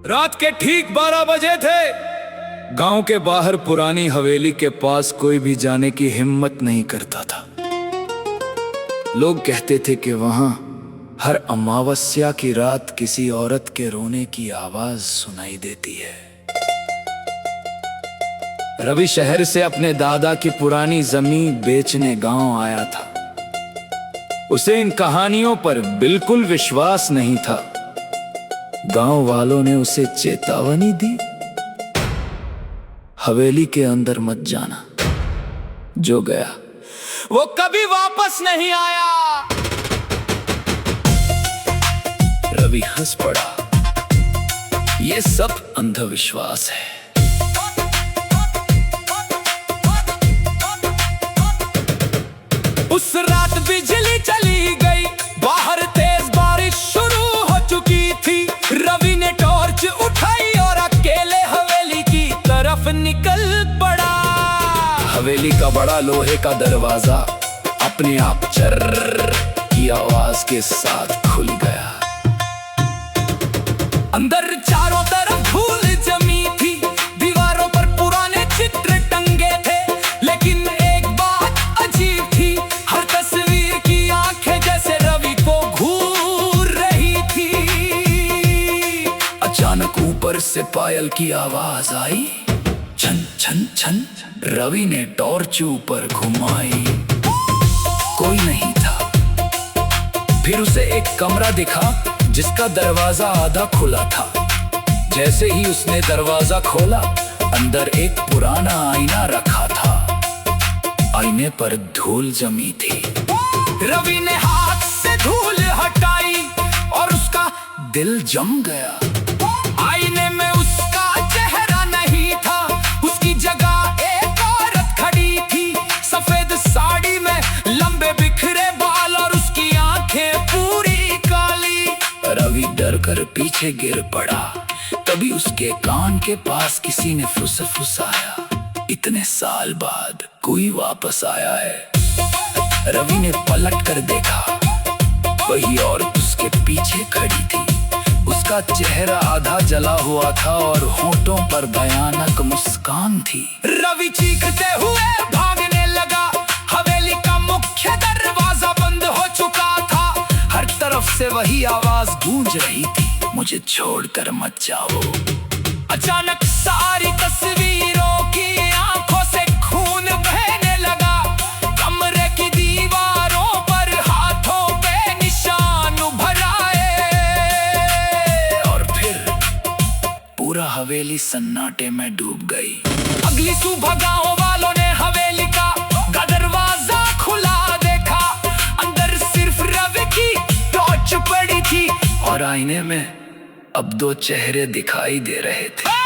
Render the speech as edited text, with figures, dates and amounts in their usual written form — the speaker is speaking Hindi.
रात के ठीक 12 बजे थे। गांव के बाहर पुरानी हवेली के पास कोई भी जाने की हिम्मत नहीं करता था। लोग कहते थे कि वहां हर अमावस्या की रात किसी औरत के रोने की आवाज सुनाई देती है। रवि शहर से अपने दादा की पुरानी जमीन बेचने गांव आया था। उसे इन कहानियों पर बिल्कुल विश्वास नहीं था। गांव वालों ने उसे चेतावनी दी, हवेली के अंदर मत जाना। जो गया वो कभी वापस नहीं आया। रवि हंस पड़ा। ये सब अंधविश्वास है। उस रात बिजली चली गई, बाहर तेज बारिश शुरू हो चुकी थी। रवि ने टॉर्च उठाई और अकेले हवेली की तरफ निकल पड़ा। हवेली का बड़ा लोहे का दरवाजा अपने आप चर्र की आवाज के साथ खुल गया। अंदर चारों तरफ धूल जमी थी, दीवारों पर पुराने चित्र टंगे थे। लेकिन एक बात अजीब थी, हर तस्वीर की आंखें जैसे रवि को घूर रही थी। अचानक ऊपर से पायल की आवाज आई, छन छन छन। रवि ने टॉर्च ऊपर घुमाई, कोई नहीं था। फिर उसे एक कमरा दिखा जिसका दरवाजा आधा खुला था। जैसे ही उसने दरवाजा खोला, अंदर एक पुराना आईना रखा था। आईने पर धूल जमी थी। रवि ने हाथ से धूल हटाई और उसका दिल जम गया। आईने में उसका चेहरा नहीं था, उसकी जगह एक औरत खड़ी थी। सफेद साड़ी में लंबे बिखरे बाल और उसकी आंखें पूरी काली। रवि डर कर पीछे गिर पड़ा। तभी उसके कान के पास किसी ने फुसफुसाया, इतने साल बाद कोई वापस आया है। रवि ने पलट कर देखा, वही औरत उसके पीछे खड़ी थी। उसका चेहरा आधा जला हुआ था और होठों पर भयानक मुस्कान थी। रवि चीखते हुए भागने लगा। हवेली का मुख्य दरवाजा बंद हो चुका था। हर तरफ से वही आवाज गूंज रही थी, मुझे छोड़कर मत जाओ। अचानक सारी तस्वीरों की आंखों से खून बहने लगा। कमरे की दीवारों पर हाथों पे निशान उभर आए और फिर पूरा हवेली सन्नाटे में डूब गई। अगली सुबह गांव वालों ने हवेली का दरवाजा खुला देखा। अंदर सिर्फ रवि की टॉर्च पड़ी थी और आईने में अब दो चेहरे दिखाई दे रहे थे।